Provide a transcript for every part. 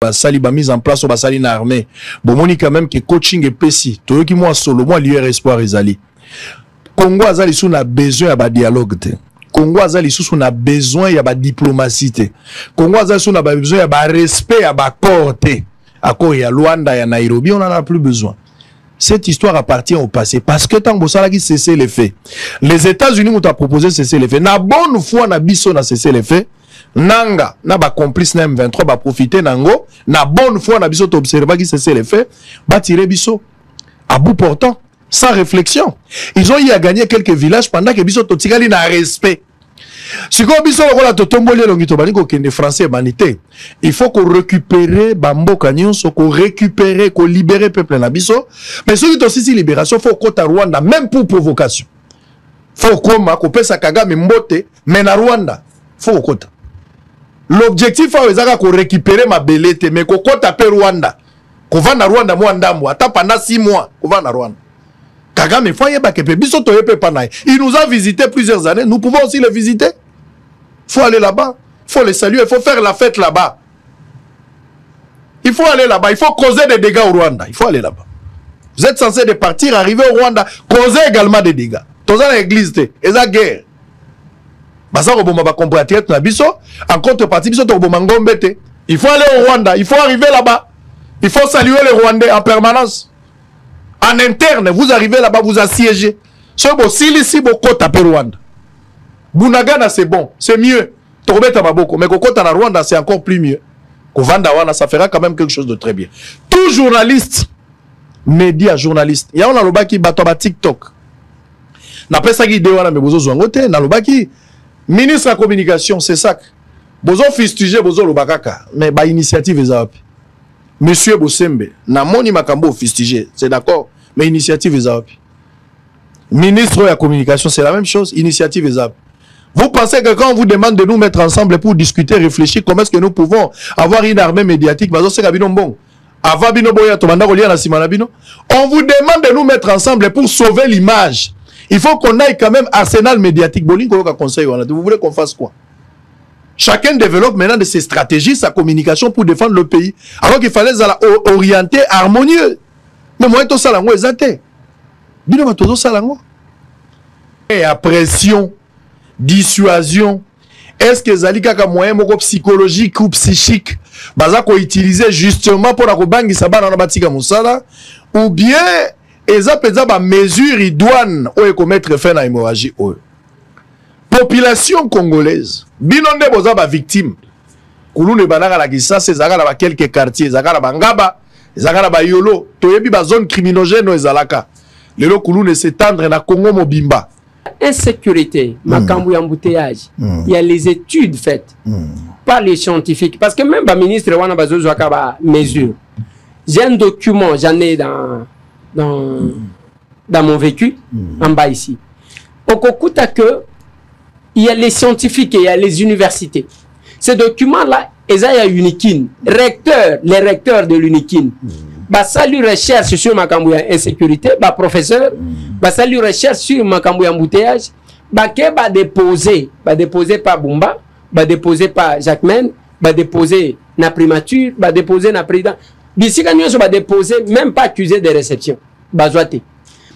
basali ba mise en place au basali na armée bomoni quand même que coaching et pesi to ki moi solo moi l'UR espoir ezali Congo azali sous na besoin ya ba dialogue te Congo azali sous na besoin ya ba diplomatie te Congo azali sous na besoin ya ba respect ya ba accord te accord ya Luanda ya Nairobi on en a plus besoin. Cette histoire appartient au passé parce que tant que ça qui cesser les faits. Les États-Unis ont proposé cesser les faits. Na bonne foi na biso na cesser les faits. Nanga na ba complice na M23 ba profiter nango. Na bonne foi na biso t'observer qui cesser les faits. Ba tirer biso à bout portant sans réflexion. Ils ont eu à gagner quelques villages pendant que biso totikali na respect. Si vous avez des Français, il faut qu'on récupère Bambo Canyon, qu'on récupère, qu'on libère le peuple Nabiso. Mais si vous aussi libération, il faut qu'on Rwanda, même pour provocation. Il faut qu'on puisse Kagame Mbote, mais na Rwanda. Il faut qu'on l'objectif, c'est qu'on récupère ma belette, mais qu'on tape Rwanda. Qu'on va na Rwanda, moi, ndambo, pendant 6 mois, qu'on va na Rwanda. Kagame, il nous a visité plusieurs années. Nous pouvons aussi le visiter. Il faut aller là-bas. Il faut les saluer. Il faut faire la fête là-bas. Il faut aller là-bas. Il faut causer des dégâts au Rwanda. Il faut aller là-bas. Vous êtes censé de partir, arriver au Rwanda, causer également des dégâts. Dans l'église, et la guerre. En contrepartie, il faut aller au Rwanda. Il faut arriver là-bas. Il faut saluer les Rwandais en permanence. En interne, vous arrivez là-bas, vous assiégez. Ce beau, si beaucoup tapez Rwanda. Bunagana, c'est bon, c'est mieux. Torobeta Maboko, mais Kokota na Rwanda, c'est encore plus mieux. Kovanda Wana, ça fera quand même quelque chose de très bien. Tout journaliste, média journaliste, il y a un loba qui bat TikTok. N'a pas ça qui déwana, mais bozo zwangote, na loba qui ministre de la communication, c'est ça. Bozo fistugé, bozo lobakaka, mais ba initiative ezap. Monsieur Bosembe, na moni makambo fistugé, c'est d'accord, mais initiative ezap. Ministre de la communication, c'est la même chose, initiative ezap. Vous pensez que quand on vous demande de nous mettre ensemble pour discuter, réfléchir, comment est-ce que nous pouvons avoir une armée médiatique, on vous demande de nous mettre ensemble pour sauver l'image. Il faut qu'on aille quand même arsenal médiatique. Vous voulez qu'on fasse quoi? Chacun développe maintenant de ses stratégies, sa communication pour défendre le pays. Alors qu'il fallait orienter harmonieux. Mais moi, tout ça, et à pression, dissuasion, est-ce que les kaka moyen psychologique ou psychique baza ko utiliser justement pour la bangi sabana na batika musala ou bien eza peza ba mesure idoine ou commettre fin na hémorragie o population congolaise binonde boza ba victime kulune banaka la kisasa ezaka na ba quelques quartiers ezaka na bangaba ezaka na ba yolo toyebi ba zone criminogène ezalaka lelo kulune s'étendre na Congo mobimba. Insécurité, makambu ya embouteillage, il y a les études faites par les scientifiques. Parce que même le ministre wana bazozo akaba mesure. J'ai un document, j'en ai dans mon vécu, en bas ici. Au Kokuta que il y a les scientifiques et il y a les universités. Ces documents-là, ils ont UNIKIN, les recteurs de l'UNIKIN. Bah salut recherche sur makambu ya insécurité, bah professeur, bah salut recherche sur makambu ya embouteillage, bah ke bah déposer par Bumba, bah déposer par Jacquemaine, bah déposer na primature, bah déposer na président. D'ici quand nous va déposer même pas accusé de réception, bah joité.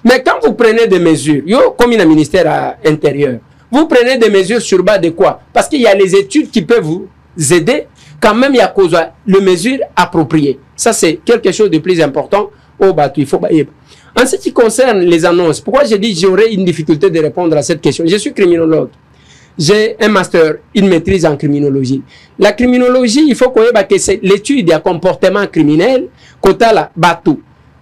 Mais quand vous prenez des mesures, yo comme un ministère intérieur, vous prenez des mesures sur base de quoi? Parce qu'il y a les études qui peuvent vous aider. Quand même, il y a cause de mesures appropriées. Ça, c'est quelque chose de plus important au bateau. Il faut. En ce qui concerne les annonces, pourquoi j'ai dit que j'aurais une difficulté de répondre à cette question? Je suis criminologue. J'ai un master, une maîtrise en criminologie. La criminologie, il faut qu'on ait que c'est l'étude du comportement criminel, kota la bateau.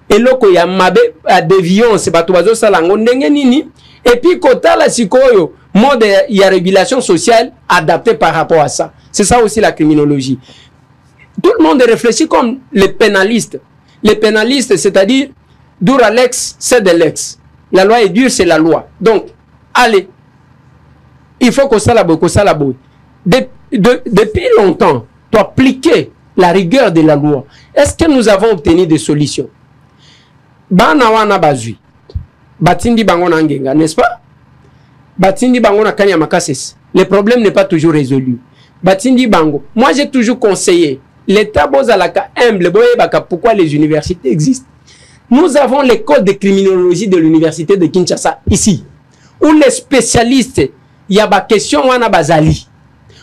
Et là, il y a mabe à déviance, bateau bazo salango ndengenini. Et puis, kota la sikoyo, mode, il y a régulation sociale adaptée par rapport à ça. C'est ça aussi la criminologie. Tout le monde réfléchit comme les pénalistes. Les pénalistes, c'est-à-dire, dur à l'ex, c'est de l'ex. La loi est dure, c'est la loi. Donc, allez, il faut qu'on s'alabouille, Depuis longtemps, tu appliquer la rigueur de la loi. Est-ce que nous avons obtenu des solutions? Banawana bazui. Batindi bangona ngenga, n'est-ce pas? Batindi bangona kanya makases. Le problème n'est pas toujours résolu. Batindi Bango. Moi, j'ai toujours conseillé l'État bozalaka humble, pourquoi les universités existent. Nous avons l'école de criminologie de l'université de Kinshasa ici, où les spécialistes, il y a des questions wana bazali.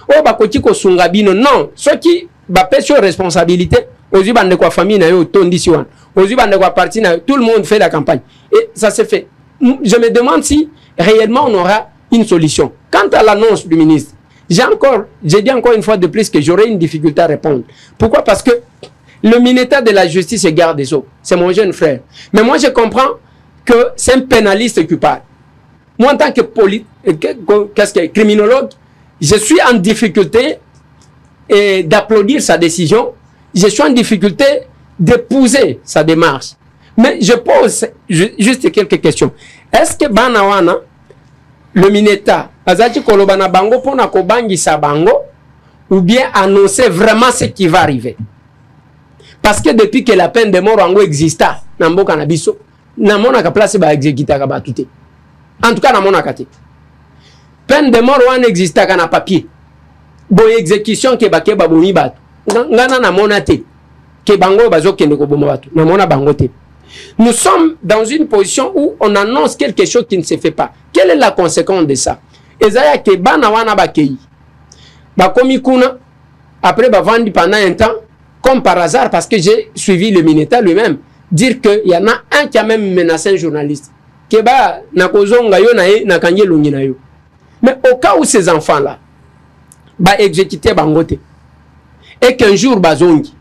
Oh bakoti ko sungabino non, ceux qui ba sur responsabilité, aux bande quoi famille na yo tondi si wan, aux bande quoi parti na tout le monde fait la campagne et ça se fait. Je me demande si réellement on aura une solution. Quant à l'annonce du ministre, j'ai dit encore une fois de plus que j'aurai une difficulté à répondre. Pourquoi? Parce que le ministère de la Justice et garde des Sceaux, c'est mon jeune frère. Mais moi, je comprends que c'est un pénaliste qui parle. Moi, en tant que criminologue, je suis en difficulté d'applaudir sa décision. Je suis en difficulté d'épouser sa démarche. Mais je pose juste quelques questions. Est-ce que Banawana, le Mineta, Azati Kolobana Bango, Pona Kobangi Sabango, ou bien annoncer vraiment ce qui va arriver? Parce que depuis que la peine de mort en exista, Nambo Kanabiso, Namona place ba exécuter ba touté. En tout cas, Namona Kate. Peine de mort en exista kana papier. Bon exécution ke ba boni bat. Ngana namona te. Ke bango bazo kende ko bomo batu. Namona bango te. Nous sommes dans une position où on annonce quelque chose qui ne se fait pas. Quelle est la conséquence de ça? Ezaya ke bana wana bakei. Ba komi kuna après ba vandi pendant un temps. Comme par hasard, parce que j'ai suivi le Mineta lui-même, dire qu'il y en a un qui a même menacé un journaliste. Mais au cas où ces enfants-là vont exécuter Bangote, et qu'un jour Bazongi,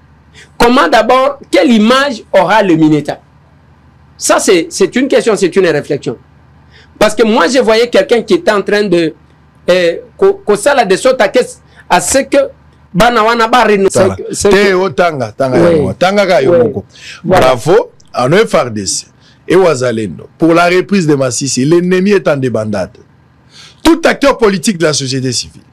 comment d'abord, quelle image aura le Mineta? Ça, c'est une question, c'est une réflexion. Parce que moi, je voyais quelqu'un qui était en train de... de sorte à ce que Banawana Barino. Bravo à nos FARDC et Ouazalendo pour la reprise de Massissi. L'ennemi est en débandade. Tout acteur politique de la société civile,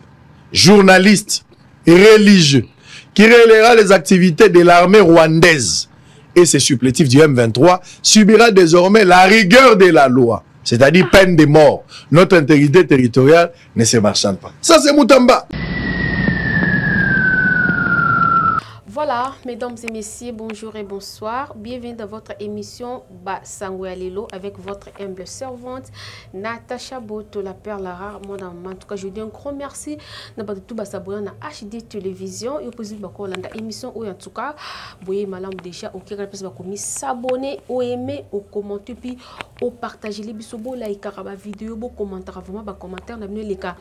journaliste, religieux, qui relèvera les activités de l'armée rwandaise et ses supplétifs du M23 subira désormais la rigueur de la loi, c'est-à-dire peine de mort. Notre intégrité territoriale ne se marchande pas. Ça, c'est Moutamba. Voilà, mesdames et messieurs, bonjour et bonsoir. Bienvenue dans votre émission Basangwe Alelo avec votre humble servante Natacha Boto, la perle rare. Moi, en tout cas, je vous dis un grand merci. N'a pas de tout s'abonner à HD Télévision et opposé à la émission ou en tout cas, vous voyez, madame déjà, ok, vous s'abonner, ou aimer, ou commenter, puis ou partager les bisous, like, la vidéo, ou commentaire, vraiment, commentaire, n'abonnez les cas.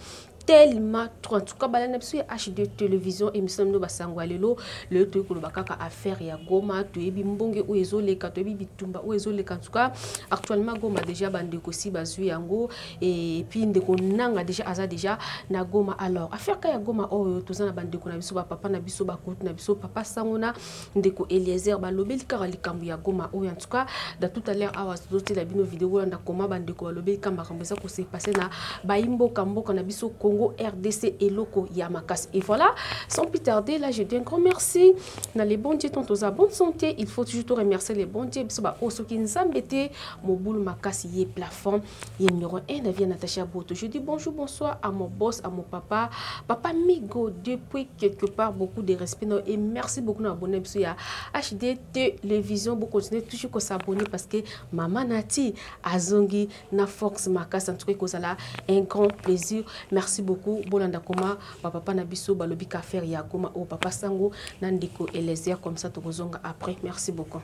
Tellement trop en tout cas balana sur HD Télévision émission no Basangwe Alelo le truc ko bakaka affaire ya Goma to ebi mbonge o ezole ka to ebi bitumba o ezole ka en tout cas actuellement Goma déjà bande ko si bazui yango et puis ndeko nanga déjà aza déjà na Goma. Alors affaire ka ya Goma o to zana bande ko na biso ba papa na biso ba kout na biso papa sangona ndeko Eliezer ba lobeli ka likambu ya Goma o en tout cas da tout à l'heure awa zote la bino vidéo na koma bande ko lobeli kamba kambeza ko se passer na baimbo kambo kana biso Congo RDC et Loko Yamakas. Et voilà, sans plus tarder, là je dis un grand merci. Dans les bons dieux, tantôt à bonne santé, il faut toujours remercier les bons dieux. Parce que nous embêtés, mon boulot Makas y est plafond. Il y a numéro 1, Navia Natacha Boto. Je dis bonjour, bonsoir à mon boss, à mon papa. Papa Migo, depuis quelque part, beaucoup de respect. Et merci beaucoup d'abonner à HD Télévision. Vous continuez toujours à s'abonner parce que Maman Nati, Azongi, na Fox Makas, en tout cas, vous avez un grand plaisir. Merci beaucoup. Bolanda Koma, papa Nabiso, Balobika Fer Yagoma, ou papa Sango, Nandiko et les airs comme ça, Togozonga après. Merci beaucoup.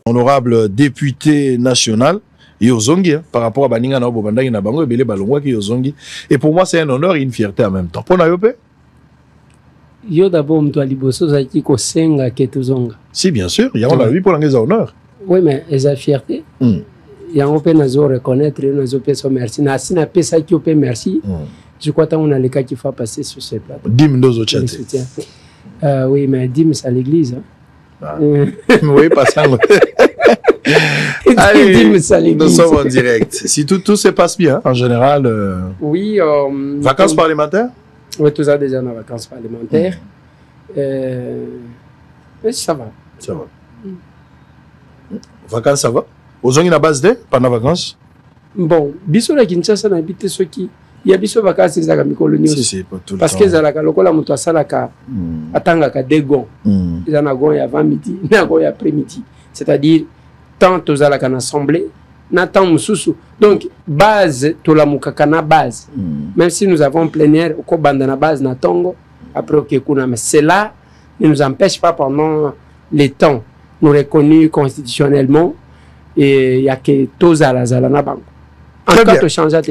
Honorable député national, Yozongi, par rapport à Baninga Nabo Bandagi Nabango, Bele Balongwa qui Yozongi. Et pour moi, c'est un honneur et une fierté en même temps. Pour Nayope? Yo d'abord, Mtoa Liboso, Zaki Kosenga, Ketuzonga. Si, bien sûr, il y a un pour l'anglaise honneur. Oui, mais ils ont fierté. Il y a un peu de reconnaître, nous avons merci. Si on a fait ça, qui peut merci. Je crois qu'on a les cas qu'il faut passer sur ce plateau. Dim nos autres oui, mais dim c'est à l'église. Oui, pas ça. Allez, nous sommes en direct. Si tout se passe bien, en général. Oui. Vacances parlementaires? Oui, tout ça déjà dans vacances parlementaires. Mais ça va. Ça va. Vacances, ça va? Aux gens qui n'ont pas de pendant vacances? Bon, bisous la Kinshasa, on habite ceux qui Il y a biso vacances les aga mikolo nyos. Si, pas tout le parce temps. que zalaka lokola muto asalaka atangaka degon. Ezana gon ya avant midi, na gon ya après midi. C'est-à-dire tant aux alaka na assemblée, na tant mususu. Donc base to la mukaka na base. Même si nous avons plein air au banda na base na tongo après okekuna, mais cela ne nous empêche pas pendant les temps nous reconnus constitutionnellement et il y a que tozala zala na bango.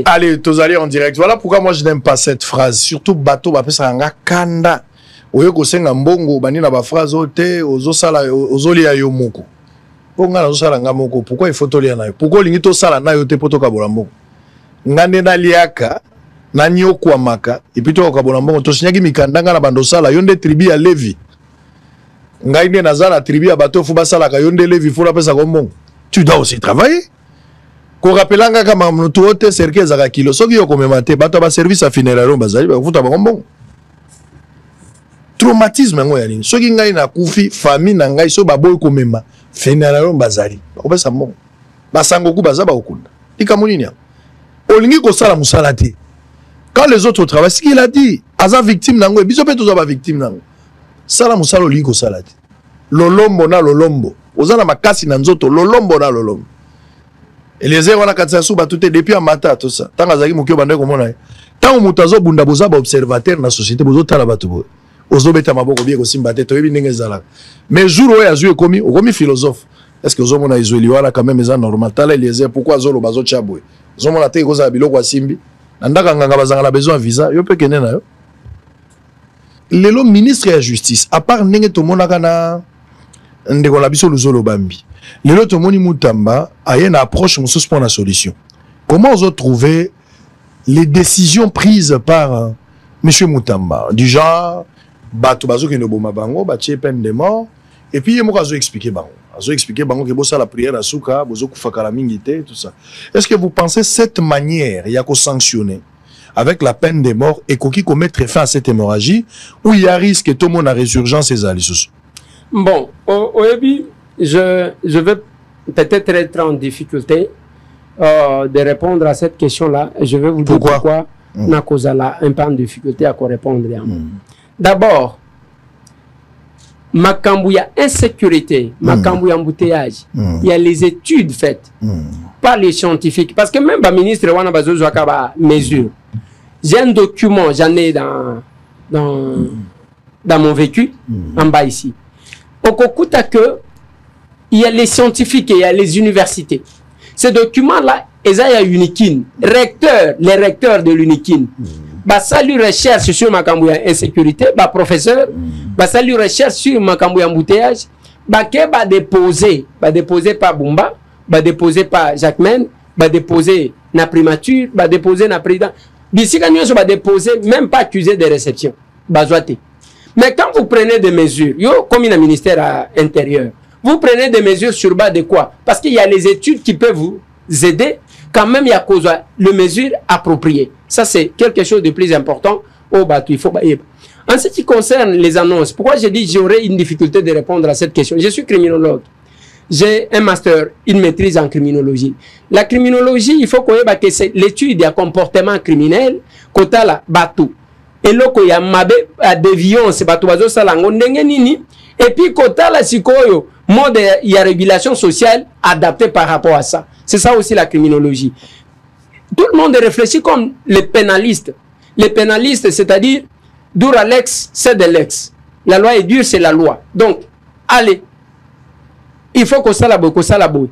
Allez, tous en direct. Voilà pourquoi moi je n'aime pas cette phrase. Surtout bateau, bah ça nga kanda. Oyo ko senga mbongo bani na ba phrase ote ozo sala ozo lia yo moko. Ponga na sala nga moko. Pourquoi il faut to lia na yo? Pourquoi lingi to sala na yo te poto ka bolambongo? Ngande na liaka na nyoko amaka et puis to ka bolambongo to sinyaki mikandanga na bando sala yonde tribu ya Levi. Ngai ne nazala tribu ya bateau fu basala ka yonde Levi fu la pesa ko mbongo. Tu dois aussi travailler. Ko rappelanga kama mtu wote serikali za kilo soki yo komemate bato ba service à funéraire bazali ba futa ba mbongo. Traumatisme ngo ya nini? Soki ngai na kufi famille na ngai so baboy komema funéraire bazali. Ba kopesa mbongo. Basango ku bazaba okunda. Likamoni nya. Olingi ko sala musala te. Quand les autres travaillent, ce qu'il a dit, aza victime nango, biso pe toza ba victime nango. Sala musala olingi ko sala te. Lolombo na lolombo. Ozana makasi na nzoto lolombo na lolombo. Et les zéros na katsasu ba tout depuis un matin tout ça. Tant azaki mukyo bande ko mona. Tant mutazo bunda boza ba observateur na société bozo tala batu bo. Ozo beta maboko bien ko simba te to yebi ndenge zala. Mais jour oya azu ekomi, okomi philosophe. Est-ce que ozo mona izoli wala quand même ça normal. Tala les zéros pourquoi zolo bazo chabwe. Ozo mona te ko za biloko asimbi. Ndaka nganga bazanga la besoin visa, yo pe kene na yo. Lelo ministre de la justice, à part ndenge to mona kana ndeko la biso luzolo bambi. Les autres moni Mutamba a une approche pour la solution. Comment vous trouvez les décisions prises par Monsieur Mutamba du genre bato bazo ke no boma bango ba tie peine de mort et puis yemo kazo expliquer bango. Azo expliquer bango ke bossa la prière à souka bozo kufaka la mingité tout ça. Est-ce que vous pensez cette manière il y a ko sanctionner avec la peine de mort et qui commettre fin à cette hémorragie où il y a risque que tout le monde a résurgence et alisus? Bon, au début je vais peut-être être en difficulté de répondre à cette question-là. Je vais vous dire pourquoi na kozala un peu en difficulté à répondre. D'abord, makambu ya insécurité, makambu ya embouteillage, il y a les études faites par les scientifiques. Parce que même le ministre wana bazozo akaba mesure. J'ai un document, j'en ai dans mon vécu, en bas ici. Au Kokuta que il y a les scientifiques et il y a les universités. Ces documents-là, ils ont UNIKIN, les recteurs de l'UNIKIN. Ça lui recherche sur ma cambouille insécurité, professeur, ça lui recherche sur ma cambouille embouteillage, va déposer par Bumba, va déposer par Jacquemaine, va déposer na primature, va déposer na président. D'ici quand nous va déposer, même pas accusé de réception, mais quand vous prenez des mesures, comme il y a un ministère intérieur, vous prenez des mesures sur base de quoi? Parce qu'il y a les études qui peuvent vous aider. Quand même, il y a les mesures appropriées. Ça, c'est quelque chose de plus important au bateau. En ce qui concerne les annonces, pourquoi j'ai dit j'aurais une difficulté de répondre à cette question? Je suis criminologue. J'ai un master, une maîtrise en criminologie. La criminologie, il faut qu'on ait que l'étude du comportement criminel, kota la bateau. Et là, il y a mabe à déviance, bateau bazo salango nini. Et puis, kota la sikoyo, mode il y a régulation sociale adaptée par rapport à ça. C'est ça aussi la criminologie. Tout le monde réfléchit comme les pénalistes. Les pénalistes, c'est-à-dire, dur à l'ex, c'est de l'ex. La loi est dure, c'est la loi. Donc, allez, il faut qu'on s'alabouille,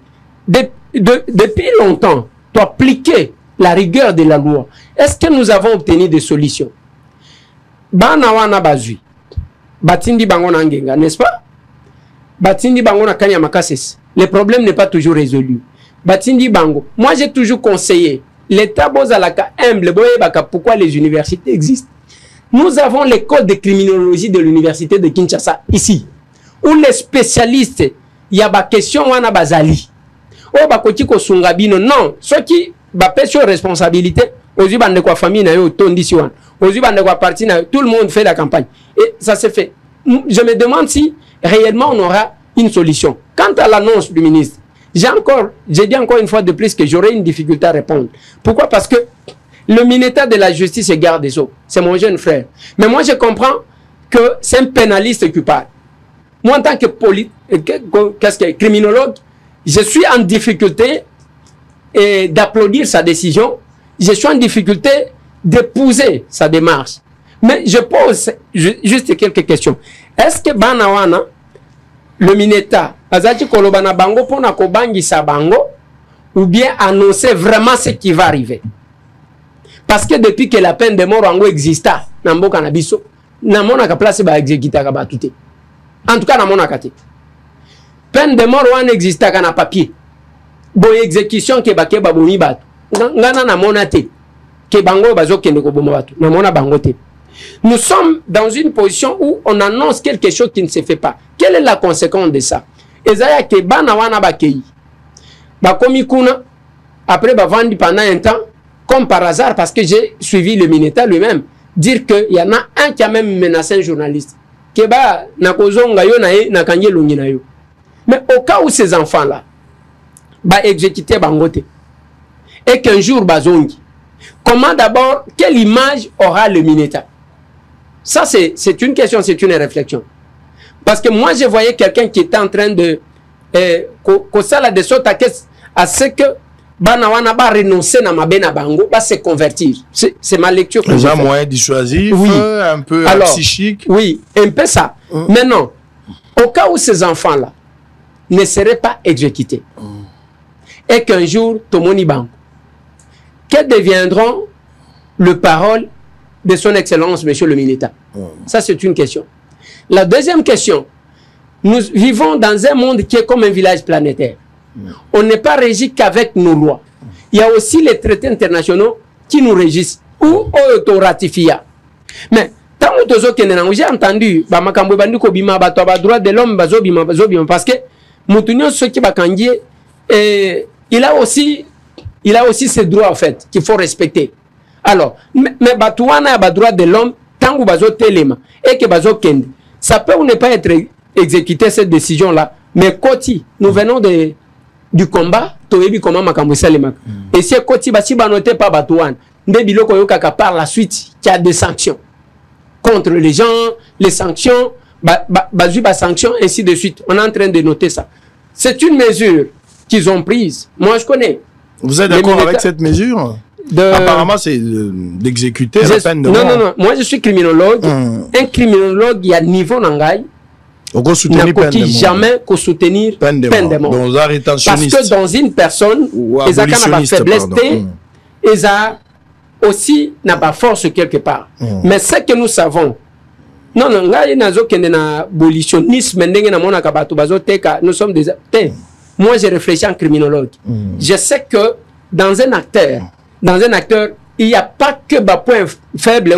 Depuis longtemps, tu appliquer la rigueur de la loi. Est-ce que nous avons obtenu des solutions? Banawana bazui. Batindi bangona ngenga, n'est-ce pas? Batindi bangona kanya makases. Le problème n'est pas toujours résolu. Batindi bango. Moi, j'ai toujours conseillé l'État bozalaka humble. Pourquoi les universités existent? Nous avons l'école de criminologie de l'université de Kinshasa ici, où les spécialistes, il y a des questions wana bazali. Oh bakoti ko sungabino non, ceux qui ba sur responsabilité, aux bande quoi famille na yo tondi si wan. Aux bande quoi parti na tout le monde fait la campagne. Et ça se fait. Je me demande si réellement on aura une solution. Quant à l'annonce du ministre, j'ai dit encore une fois de plus que j'aurai une difficulté à répondre. Pourquoi? Parce que Le ministère de la Justice et garde des Sceaux, c'est mon jeune frère. Mais moi, je comprends que c'est un pénaliste qui parle. Moi, en tant que criminologue, je suis en difficulté d'applaudir sa décision. Je suis en difficulté d'épouser sa démarche. Mais je pose juste quelques questions. Est-ce que Banawana, le Mineta, Azati Kolobana Bango, Pona Kobangi Sabango, ou bien annoncer vraiment ce qui va arriver? Parce que depuis que la peine de mort en exista, Nambo Kanabiso, Namona ka place ba exécuter ka batute. En tout cas, Namona kate. Peine de mort en exista kana papier. Bo exécution ke bakeba bomi batu. Ngana namona te. Ke bango bazo kende ko bomo batu. Namona bango te. Nous sommes dans une position où on annonce quelque chose qui ne se fait pas. Quelle est la conséquence de ça? Ezaya ke bana wana bakei. Bakomi kuna après ba vandi pendant un temps comme par hasard parce que j'ai suivi le Mineta lui-même dire que il y en a un qui a même menacé un journaliste. Keba na kozonga yo na e na kanye lungi na yo. Mais au cas où ces enfants là ba exécuter bangote et qu'un jour bazongi, comment d'abord, quelle image aura le Mineta? Ça, c'est une question, c'est une réflexion. Parce que moi, je voyais quelqu'un qui était en train de... à ce que Banawana va renoncer à Mabena Bango, va se convertir. C'est ma lecture. Un moyen dissuasif, oui. Un peu psychique. Oui, un peu ça. Maintenant, au cas où ces enfants-là ne seraient pas exécutés, et qu'un jour, Tomoni Bango, que deviendront les paroles de son Excellence, Monsieur le Mineta? Ça, c'est une question. La deuxième question, nous vivons dans un monde qui est comme un village planétaire. On n'est pas régi qu'avec nos lois. Il y a aussi les traités internationaux qui nous régissent ou auto-ratifia. Mais, tant que j'ai entendu, droit de l'homme, parce que il a aussi ses droits, en fait, qu'il faut respecter. Alors, mais Batouana a droit de l'homme, tant que bazo telema, et que bazo kende. Ça peut ou ne pas être exécuté, cette décision-là. Mais Koti, nous venons du combat, Toebi comment Makamoussa les Mak. Et si Koti Basi noté par Batouane, Ndebiloko Yokaka par la suite, qui a des sanctions contre les gens, les sanctions, Bazuba sanctions, ainsi de suite. On est en train de noter ça. C'est une mesure qu'ils ont prise. Moi, je connais. Vous êtes d'accord avec cette mesure? Apparemment, c'est d'exécuter la peine de mort. Non. Moi, je suis criminologue. Un criminologue, il y a niveau Nangaï. On peut soutenir peine de mort. Jamais qu'on soutenir peine de mort. Parce que dans une personne, ils ont pas faiblesse, ils ont aussi n'a pas force quelque part. Mais ce que nous savons, non, nous sommes des acteurs. Moi, je réfléchis en criminologue. Je sais que dans un acteur, il n'y a pas que des points faibles,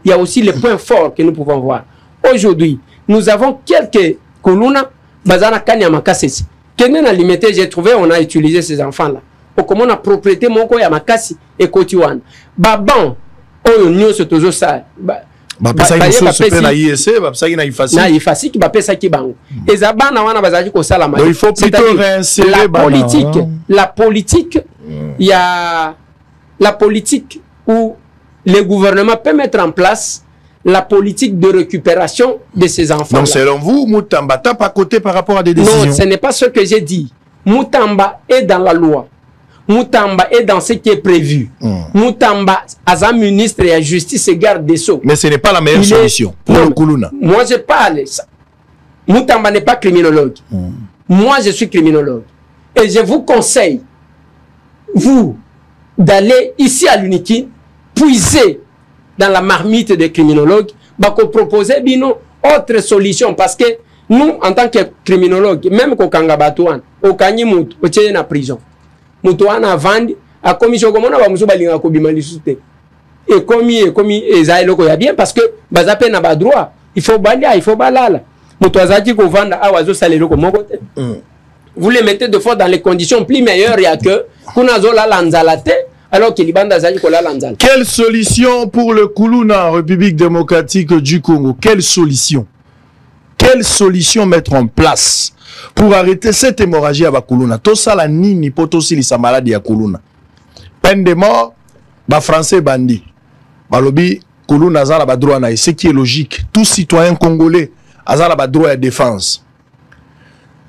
il y a aussi les points forts que nous pouvons voir. Aujourd'hui, nous avons quelques colonnes, Bazana Kanyamakassi. Kenen a limité, j'ai trouvé, on a utilisé ces enfants-là. Comment on a propriété, mon ko Yamakassi et Kotiwan. Baban, on n'y se toujours ça. Il faut plutôt réinsérer la politique. Il y a la politique où le gouvernement peut mettre en place la politique de récupération de ces enfants. Donc selon vous, Moutamba tape à côté par rapport à des décisions? Non, ce n'est pas ce que j'ai dit. Moutamba est dans la loi. Moutamba est dans ce qui est prévu. Moutamba, as un ministre et la justice et garde des Sceaux. Mais ce n'est pas la meilleure solution pour le Koulouna. Moi, je parle. Moutamba n'est pas criminologue. Moi, je suis criminologue. Et je vous conseille, vous, d'aller ici à l'Uniki, puiser dans la marmite des criminologues, pour proposer une autre solution. Parce que nous, en tant que criminologues, même qu'au Kangabatouan, au Kanyimout, au Tchéna en prison, Moutouana Vandi, a commis ce qu'on a Moussoubalinga Kobimalisuté. Et commis, et Zaïloko ya bien, parce que Bazape n'a pas droit. Il faut balia, il faut balala. Moutouazaki ko vanda awazo saleloko mokote. Vous les mettez de fois dans les conditions plus meilleures, il y a que Kunazola Lanzalate. Alors qu'il y quelle solution pour le Koulouna en République démocratique du Congo? Quelle solution? Quelle solution mettre en place pour arrêter cette hémorragie à Koulouna? Tout ça, la nini, potosi, sa maladie à Koulouna. Peine de mort, Ba français bandi. Balobi Koulouna azala ba droit na, ce qui est logique. Tout citoyen congolais azala ba droit à défense.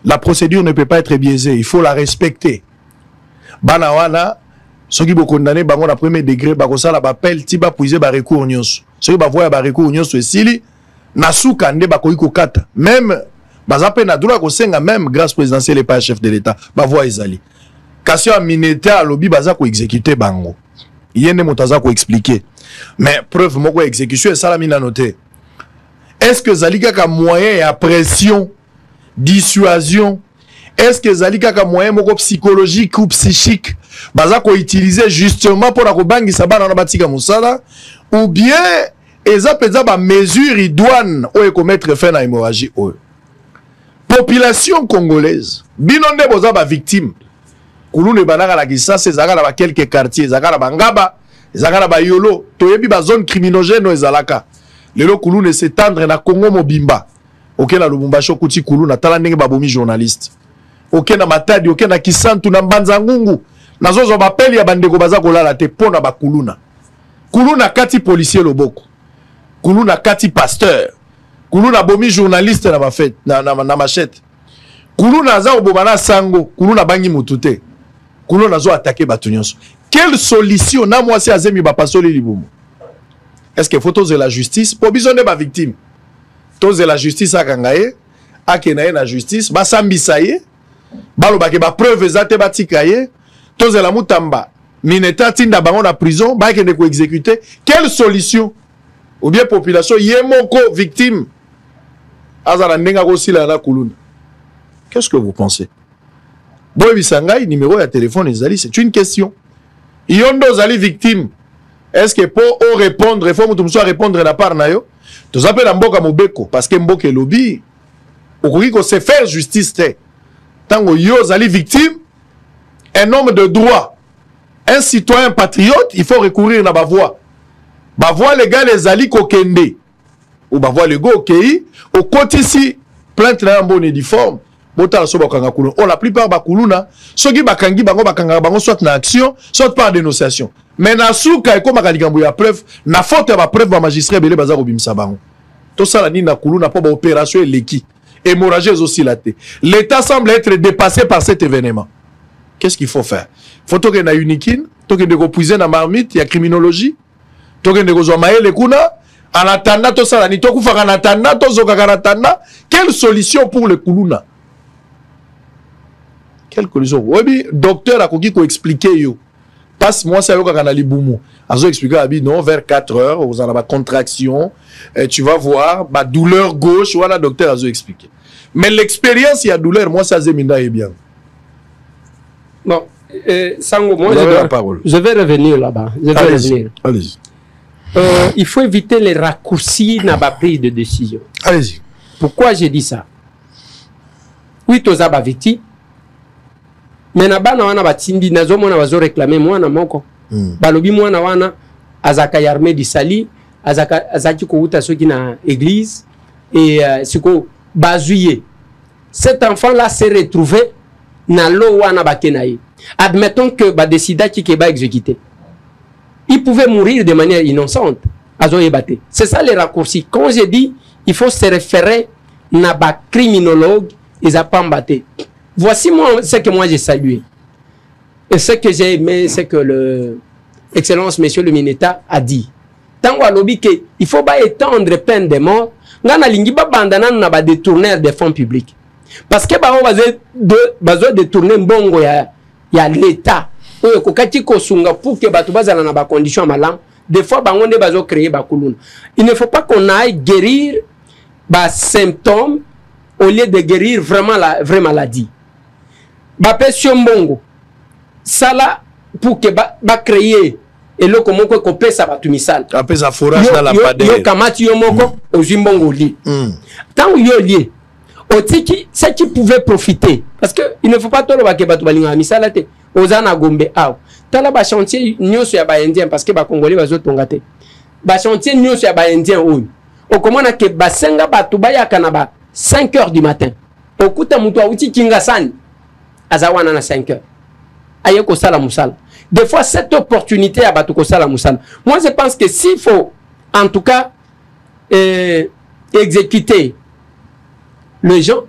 La procédure ne peut pas être biaisée, il faut la respecter. Bana wana ceux qui sont condamnés bango na premier degré bakosala ba appel ti ba puiser ba recours nyonso. Ceux qui ba voya ba recours nyonso esili na suka nde bakoki kokata. Même bazape na droit kosenga même grâce présidentielle et pas chef de l'état ba voya ezali. Kasio Amineta lobi baza ko exécuter bango. Yene motaza ko expliquer. Mais preuve moko exécution ça la mina noté. Est-ce que zalika ka moyen et pression dissuasion? Est-ce que zalika ka moyen moko psychologique ou psychique baza ko utiliser justement pour la kobangisa bana na batika musala, ou bien eza peza ba mesure idoine ou commettre fin na hémorragie o population congolaise binonde boza ba victime kulune banaka la kisasa ezaka na ba quelques quartiers ezaka na bangaba ezaka na ba yolo toyebi ba zone criminogène ezalaka lelo kulune s'étendre na Congo mobimba oke na Lubumbashi kuti kuluna tala ndenge babomi journaliste oke na Matadi oke na Kisantu na Mbanza Ngungu nazozo bapeli ya bandeko baza kolala te pona ba kuluna kuluna kati policier loboko kuluna kati pasteur kuluna bomi journaliste na mafete na machette kuluna za obobana sango kuluna bangi mutute kuluna zo attaquer batu nyonso. Quelle solution na moi si azemi ba pasoli libumu? Est-ce que faut tozer la justice pour bisonner ba victime? Tozer la justice akangaye akenaye na justice ba sambisa ye balo ba ke ba preuve zate batika ye tozer la mutamba mineta tinda bango na prison ba kende ko exécuter. Quelle solution? Ou bien population yemoko victime azala ndenga ko sila na kuluna. Qu'est-ce que vous pensez? Boy Bisangai numéro de téléphone ezali, c'est une question. Yondo zali victime. Est-ce que pour répondre, il faut que tu répondre na part na yo? Tu appelles la mboka mobeko parce que mboka lobby okoki ko se faire justice te. Tango yo zali victime, un homme de droit, un citoyen patriote, il faut recourir na ba voix. Ba voix légal ezali kokende. Ou ba voix lego okei, au côté ici plainte na bonne uniforme. Bota so bakanga kuluna. Oh, la plupart bakuluna, soki bakangi bango bakanga bango soit na action, soit par dénonciation. Mais na souka eko makalikambo ya preuve, na faute ya ba preuve ba magistrat belé baza ko bimisa bango. To sala ni na kuluna po ba opération eleki. Hémorragie aussi la té. L'État semble être dépassé par cet événement. Qu'est-ce qu'il faut faire? Faut que na unikin, to que de ko puiser na marmite ya criminologie, to que de ko zo maele kuna, en attendant to sala ni to ku faka en attendant to zo kaka en attendant, quelle solution pour le kuluna? Quelle solution? Oui, docteur a ko expliquer yo. Passe moi ça yo kaka na libumu. Azo expliquer abi non vers 4 heures, vous en avez contraction, tu vas voir ma douleur gauche, voilà docteur azo expliquer. Mais l'expérience il y a douleur, moi ça zeminda est bien. Bon, Sango, moi je vais revenir là-bas. Je vais revenir. Allez-y. Il faut éviter les raccourcis dans la prise de décision. Allez-y. Pourquoi j'ai dit ça? Oui, tous les victimes. Mais na bana wana batindi nazo mona bazo réclamer mwana moko. Balobi mwana wana azaka yarmé di sali, azaki ko uta soki na église et siko bazuye. Cet enfant là s'est retrouvé na lo wana bakenaye. Admettons que ba décida qui ba exécuté. Il pouvait mourir de manière innocente. Azo yebate. C'est ça les raccourcis. Quand j'ai dit il faut se référer na ba criminologue ils a pas mbaté. Voici moi, ce que moi j'ai salué. Et ce que j'ai aimé, c'est que le Excellence Monsieur le Mineta a dit. Tant qu'on a lobby qu'il faut pas étendre peine de mort, on a pas détourner des fonds publics. Parce que on va détourner bongo ya l'État. Pour que batu bazala na ba condition malam, des fois on ne va créer ba kuluna. Il ne faut pas qu'on aille guérir ba symptômes au lieu de guérir vraiment la vraie maladie. Ba pression bongo sala pour que ba créer et le comment ko pesa batu misal après ça forage dans la padelle yo kamati yo moko au zimbongo li tant yo lié otiki ce qui pouvait profiter parce que il ne faut pas tolo ba ke batu balinga misala te ozana gombe aw tala ba chantier nyoso ya ba indien parce que ba congolais bazo tongate ba chantier nyoso ya ba indien oyo o komona ke basenga batu bayaka na ba 5 heures du matin okuta mutu awuti kinga sani azawana na 5 heures aye kosala musala. Des fois, cette opportunité à batu kosala musala. Moi, je pense que s'il faut, en tout cas, exécuter les gens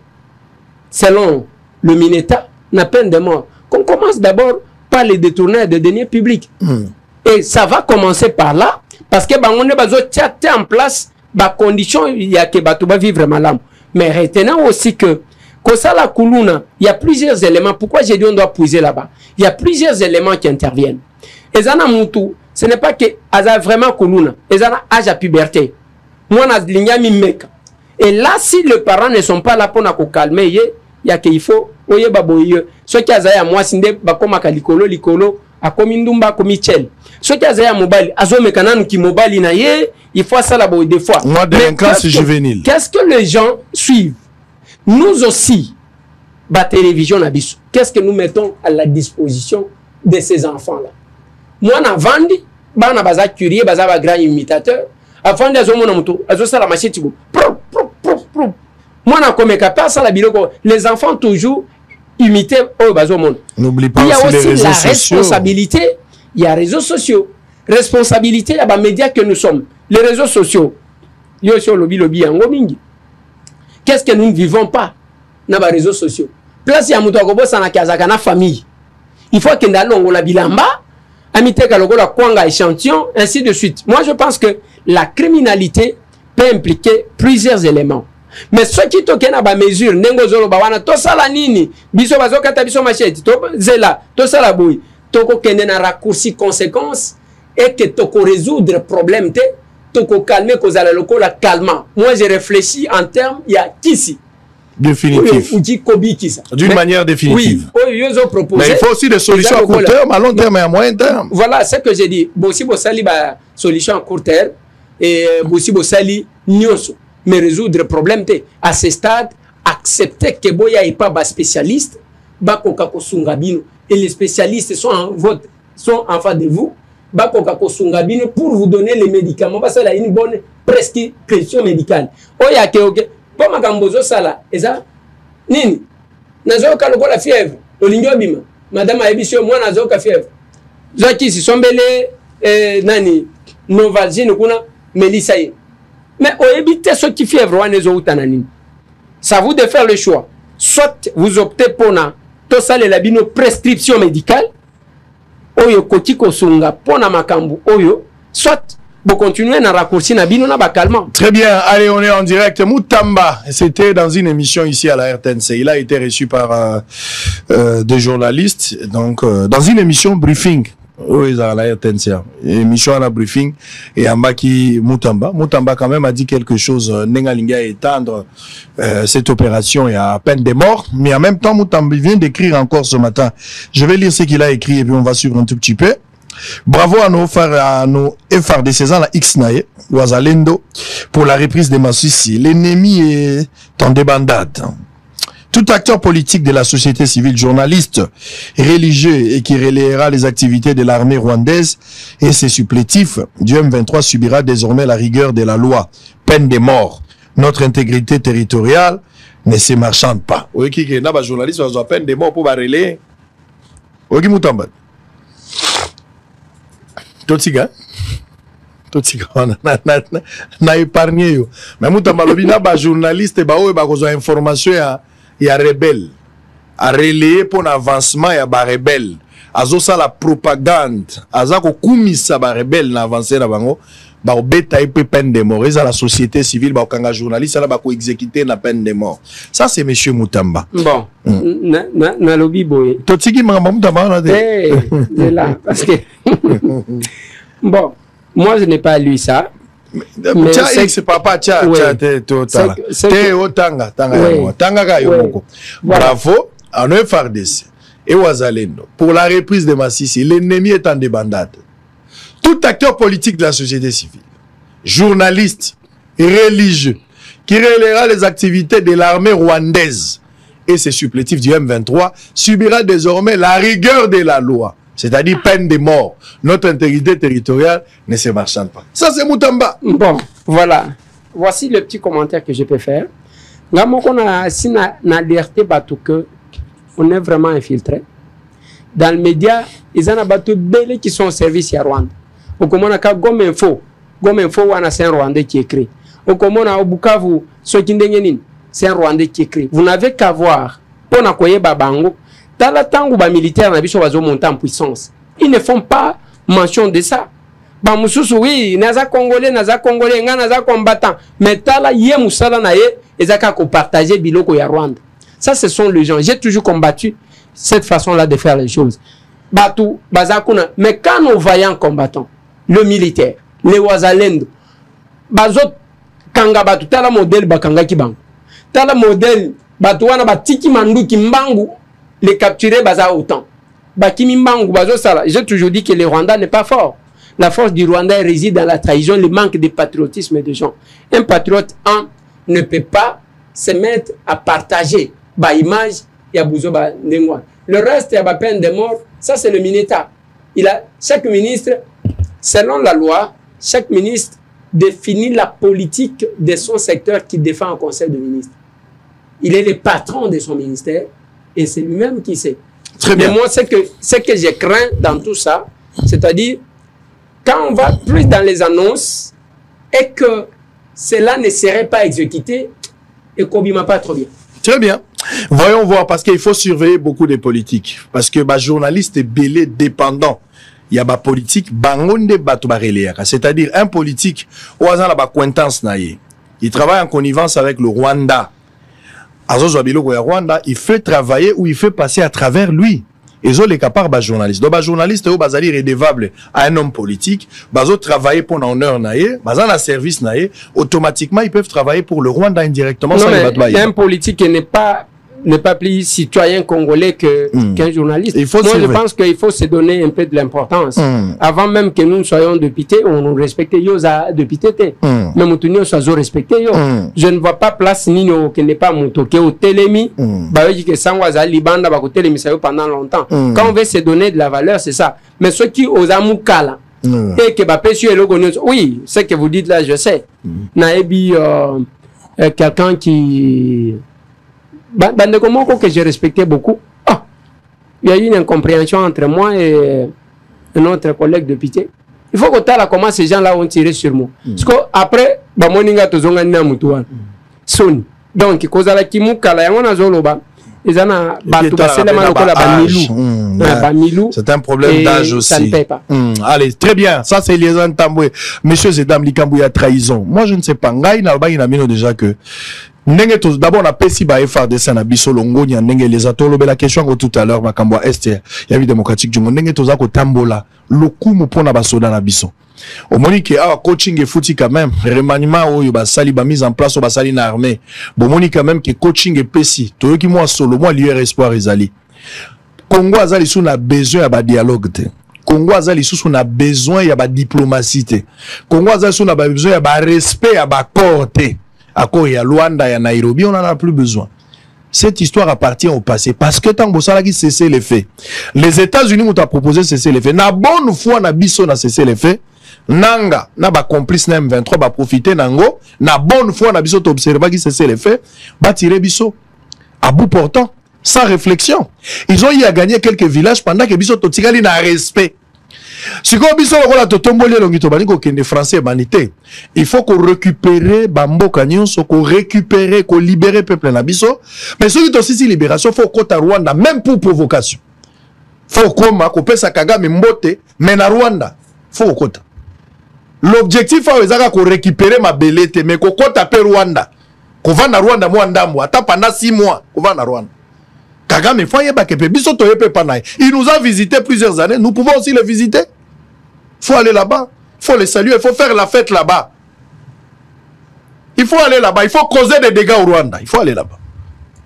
selon le Mineta, n'a peine de mort. Qu'on commence d'abord par les détourner des deniers publics. Et ça va commencer par là, parce que on a besoin de en place des conditions, il y a que batu va vivre malam. Mais retenons aussi que Kosala Kuluna, il y a plusieurs éléments. Pourquoi j'ai dit on doit puiser là-bas? Il y a plusieurs éléments qui interviennent. Et Zana Moutou, ce n'est pas que Aza vraiment Kuluna, et Zana âge à puberté. Moi, et là, si les parents ne sont pas là pour nous calmer, il y a qu'il faut, oye baboye. Ce qui a zaya moi, sinde bakoma kalikolo likolo, a komindumba komichel. Ce qui a zaya mobile, azo mekanan qui mobile na ye, il faut ça là des fois. Moi, délinquance juvénile. Qu'est-ce que les gens suivent? Nous aussi, la télévision, qu'est-ce que nous mettons à la disposition de ces enfants-là? Moi, on a vendu, on a baza curieux, baza grand imitateur. Avant de faire mon moto, la machine, moi, on a comme capable ça la biloko. Les enfants toujours imiter au bazo monde. N'oublie pas il y a aussi les réseaux la sociaux. Responsabilité. Il y a les réseaux sociaux. Responsabilité, il y a les médias que nous sommes. Les réseaux sociaux. Il y a aussi le lobby en gomingi. Qu'est-ce que nous ne vivons pas dans les réseaux sociaux? Place ya muto akobo sana kazaka na famille. Il faut que ndalongo la bilamba, amite kaloko la kwanga échantillon, ainsi de suite. Moi, je pense que la criminalité peut impliquer plusieurs éléments. Mais ceux qui toquent na ba mesure, nengo zolo bawana, to sala nini, biso bazo kata biso machete, to zela, to sala boui, toko kende na raccourci conséquence, et que toko résoudre problème te, toko calmer cause à la loco la calmant. Moi, je réfléchis en termes, il y a qui définitif. D'une manière définitive. Oui, ils ont proposé. Mais il faut aussi des solutions à court terme, à long terme et à moyen terme. Voilà ce que j'ai dit. Si vous avez des solutions à court terme, et si vous avez mais résoudre le problème, à ce stade, accepter que vous n'ayez pas de spécialistes, et les spécialistes sont en face de vous, pour vous donner les médicaments, parce qu'il y a une bonne prescription médicale. Pas ma gambozo sala, eza nini? Nazoka lokola fièvre, olingo bima. Madame a ebisio moi nazoka fièvre. Zaki si sombele nani Novalgine kuna Melissa. Mais au éviter ce qui fièvre wana ezo utanani. Ça vous de faire le choix. Soit vous optez pour na to sale la bino prescription médicale oyo kotiko sunga pona makambu oyo, soit vous continuez à raccourcir na bino na bakalman. Très bien, allez, on est en direct. Moutamba, c'était dans une émission ici à la RTNC. Il a été reçu par des journalistes, donc dans une émission briefing. Oui, à la RTNC. Émission à la briefing. Et Ambaki Moutamba. Moutamba quand même a dit quelque chose. Nengalinga étendre cette opération et à peine des morts. Mais en même temps, Moutamba vient d'écrire encore ce matin. Je vais lire ce qu'il a écrit et puis on va suivre un tout petit peu. Bravo à nos FRDC la X-Naye, Ouazalendo, pour la reprise des Massissi. L'ennemi est en débandade. Tout acteur politique de la société civile, journaliste, religieux et qui relayera les activités de l'armée rwandaise et ses supplétifs du M23 subira désormais la rigueur de la loi. Peine de mort. Notre intégrité territoriale ne se marchande pas. Oui, qui est là, journaliste, on a peine de mort pour relayer. Oui, Moutamba. Totiga na épargné yo mais Moutamba lobi na ba journaliste ba oyo ba kozo information ya rebelle a relayer pour l'avancement ya ba rebelle azo ça la propagande aza ko kumisa ba rebelle na avancer na bango ba obeta ipe peine de mort et à la société civile ba kanga journaliste là ba ko exécuter na peine de mort. Ça c'est monsieur Moutamba. Bon na lobi boye totiki mama Moutamba na de là parce que bon, moi je n'ai pas lu ça. Mais c'est papa bravo à nos FARDC et Ouazalendo pour la reprise de Massissi. L'ennemi est en débandade. Tout acteur politique de la société civile, journaliste, religieux, qui relayera les activités de l'armée rwandaise et ses supplétifs du M23 subira désormais la rigueur de la loi. C'est-à-dire peine de mort. Notre intégrité territoriale ne se marchande pas. Ça, c'est Moutamba. Bon, voilà. Voici le petit commentaire que je peux faire. Là, on a alerté que on est vraiment infiltré. dans le média, ils en ont battu belé qui sont au service à Rwanda. Au Komona, Gom Info, c'est un Rwandais qui écrit. Au Komona, au Bukavu, c'est un Rwandais qui écrit. Vous n'avez qu'à voir, pour n'akoye babango, dans la tango ba militaire, on monter en puissance. Ils ne font pas mention de ça. Ba mususu oui, naza congolais, nga naza combattant. Mais tala yé musala na ye, ezaka ko partager biloko ya Rwanda. Ça, ce sont les gens. J'ai toujours combattu cette façon-là de faire les choses. Batou, bazakuna. Mais quand nos vaillants combattants, le militaire, les Wazalendo, bazot kanga batu, tala modèle bakanga kibangu. Tala modèle batu wana batiki mandu kimbangu, les capturer baza autant. Bakimi mbangu bazo sala. J'ai toujours dit que le Rwanda n'est pas fort. La force du Rwanda réside dans la trahison, le manque de patriotisme des gens. Un patriote ne peut pas se mettre à partager ba image ya bouzo ba ndengwa. Le reste ya ba peine de mort, ça c'est le ministère. Chaque ministre, selon la loi, chaque ministre définit la politique de son secteur qu'il défend en conseil de ministres. Il est le patron de son ministère et c'est lui-même qui sait. Très bien. Mais moi, ce que je crains dans tout ça, c'est-à-dire quand on va plus dans les annonces et que cela ne serait pas exécuté, et qu'on ne pas trop bien. Très bien. Voyons voir, parce qu'il faut surveiller beaucoup de politiques. Parce que les journalistes sont belés dépendants. Il y a des politiques, c'est-à-dire un politique, il travaille en connivence avec le Rwanda. Il fait travailler ou il fait passer à travers lui. Ils ont les capables de journalistes. Donc, les journalistes sont redevables à un homme politique. Ils ont travaillé pour l'honneur, ils ont un service, automatiquement, ils peuvent travailler pour le Rwanda indirectement. Non, mais un politique n'est pas plus citoyen congolais qu'un journaliste. Moi, je pense qu'il faut se donner un peu de l'importance. Avant même que nous soyons députés, on nous respectait les députés. Mais nous sommes respectés. Je ne vois pas place ni qui n'est pas mon toqué au télémi. Pendant longtemps. Quand on veut se donner de la valeur, c'est ça. Mais ceux qui osent amoukala et que oui, ce que vous dites là, je sais. Naebi, quelqu'un qui que j'ai respecté beaucoup. Il y a eu une incompréhension entre moi et un autre collègue de pitié. Il faut que tu aies comment ces gens-là ont tiré sur moi. Parce qu'après, Sony. Donc, cause à la kimukala, c'est un problème d'âge aussi. Ça ne paye pas. Allez, très bien. Ça, c'est Liaison Tamboué. Monsieur Zedam Likambu, il y a trahison. Moi, je ne sais pas. Ngaï n'a pas déjà que. D'abord, on a pessi ba FRDC na biso longo nya ndenge les atolo la question ko tout à l'heure makambo est il y a eu démocratique du monde ndenge toza ko tambola lokumu pona ba soda na biso au monique a coaching et footy quand même remaniement oyo ba sali ba mise en place ba sali na armée bon monique quand même que coaching et pessi to ki moi solo moi l'UR espoir ezali Congo azali sous na besoin ya ba dialogue te Congo azali sous na besoin ya ba diplomatie te Congo azali sous na besoin ya ba respect ya ba corps te à quoi il y a Luanda, il y a Nairobi, on n'en a plus besoin. Cette histoire appartient au passé. Parce que tant que ça a cessé les faits. Les États-Unis ont proposé cesser les faits. Na bonne foi, na biso na cessé les faits. Nanga, na ba complice na M23, ba profiter nango. Na bonne foi, na biso t'observer qui cesser les faits. Ba tirer biso. À bout portant. Sans réflexion. Ils ont eu à gagner quelques villages pendant que biso t'otigali na respect. Si vous avez français il faut qu'on récupère Bambo Canyon, qu'on récupère, qu'on libère le peuple nabiso. Mais ceux qui ont aussi libération, il faut qu'on Rwanda, même pour provocation. Il faut qu'on pèse à Kagame Mbote, mais na Rwanda. Il faut qu'on l'objectif, c'est qu'on récupère ma belette, mais qu'on tape Rwanda. Qu'on va na Rwanda, moi, pendant 6 mois, qu'on va na Rwanda. Kagame, il nous a visité plusieurs années. Nous pouvons aussi le visiter. Il faut aller là-bas. Il faut les saluer. Il faut faire la fête là-bas. Il faut aller là-bas. Il faut causer des dégâts au Rwanda. Il faut aller là-bas.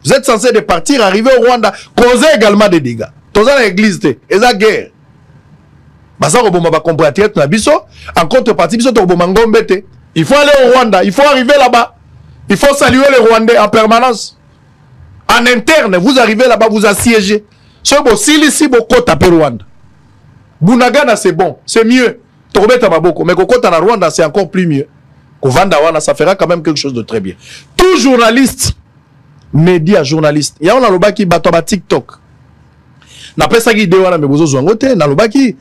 Vous êtes censé de partir, arriver au Rwanda, causer également des dégâts. Dans l'église, et la guerre. En contrepartie, il faut aller au Rwanda. Il faut arriver là-bas. Il faut saluer les Rwandais en permanence. En interne, vous arrivez là-bas, vous assiégez. Si vous tapez Rwanda. Bunagana, c'est bon, c'est mieux. Mais Kokota na Rwanda, c'est encore plus mieux. Kovanda, ça fera quand même quelque chose de très bien. Tout journaliste, média journaliste, il y a un qui bat TikTok. n'a pas ça qui dévoile mais bozo zwangote na lobaki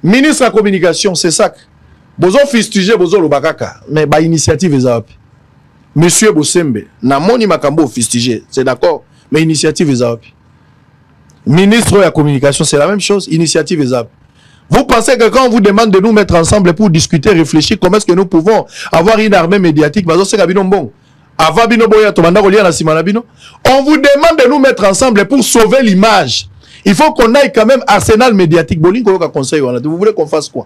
ministre de la communication c'est ça bozo fustigé bozo lobakaka mais ba initiative ezap monsieur Bosembe na moni makambo fustigé c'est d'accord mais initiative ezap ministre de la communication c'est la même chose initiative ezap. Vous pensez que quand on vous demande de nous mettre ensemble pour discuter, réfléchir comment est-ce que nous pouvons avoir une armée médiatique, on vous demande de nous mettre ensemble pour sauver l'image. Il faut qu'on aille quand même arsenal médiatique. Vous voulez qu'on fasse quoi?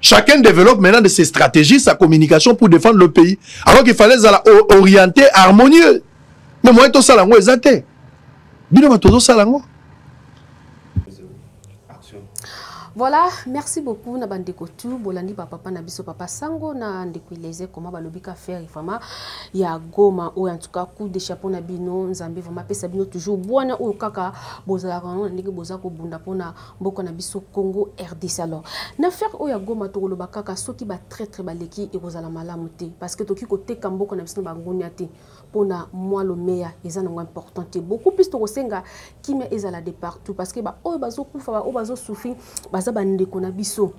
Chacun développe maintenant de ses stratégies, sa communication pour défendre le pays. Alors qu'il fallait orienter harmonieux. Mais moi, tout ça, c'est Voilà, merci beaucoup na bandeko tu bolandi papa na biso papa sango na ndeko ileze comment balobika faire vraiment ya goma ou en tout cas coup de chapeau na bino nzambe vraiment pesa bino toujours bwana o kaka bozala kana ndenge boza ko bunda pona mboko na biso Congo RDC alors na faire o ya goma to koloba kaka soki ba très baleki e kozala malamu te parce que toki ko teka mboko na biso ba ngonia te pona moi le meilleur ils en ont important beaucoup plus to kosenga kimia ezala de partout parce que ba o bazo kufa ba o bazo souffrir bande konabiso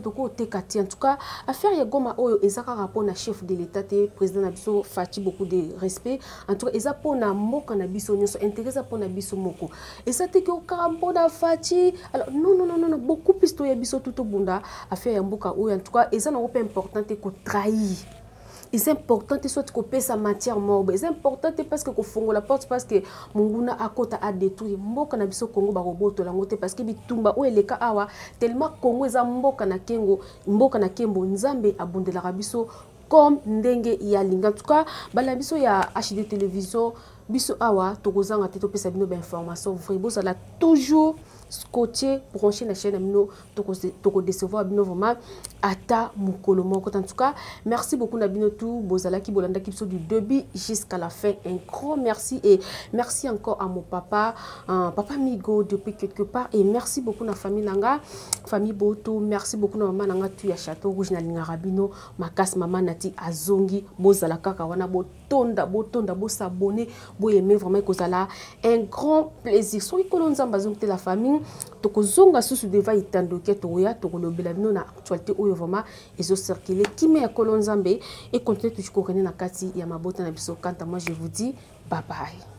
toko tekati en tout cas affaire ya goma oyo ezaka rapport na chef de l'état te président na biso fati beaucoup de respect en tout cas eza pona mboka na biso nyonso intérêt pona biso moko eza te ko karambona fati alors non beaucoup plus to ya biso tout bunda affaire ya mboka oyo en tout cas eza na peu important te ko trahir. C'est important que soit coupé sa matière morbe. C'est important parce que fongo la porte parce que munguna akota a détruit mboka na biso Congo ba roboto langote parce que bitumba o eleka awa tellement Congo za mboka na kembo nzambe abondela biso comme ndenge ya linga en tout cas bala biso ya HD télévision biso awa tokozanga te to pesa bino ba information vrai bo ça la toujours scotché branché la chaîne amino toko décevoir bino vraiment ata mukolo moko en tout cas merci beaucoup na bino tout bozala ki bolanda ki du début jusqu'à la fin un grand merci et merci encore à mon papa papa Migo depuis quelque part et merci beaucoup na famille nanga famille Boto merci beaucoup na maman nanga tu ya Château Rouge na lingarabino makas maman nati azongi bozala kaka wana botonda bo s'abonner bo aimer vraiment kozala un grand plaisir so ikolonza zonte la famille tokozonga susu deva itando ke toya tokolobela bino na actualité oyo vraiment ezo circuler kimi ya kolonzambe et continuer toujours na kati ya mabota na biso kanta moi je vous dis bye bye.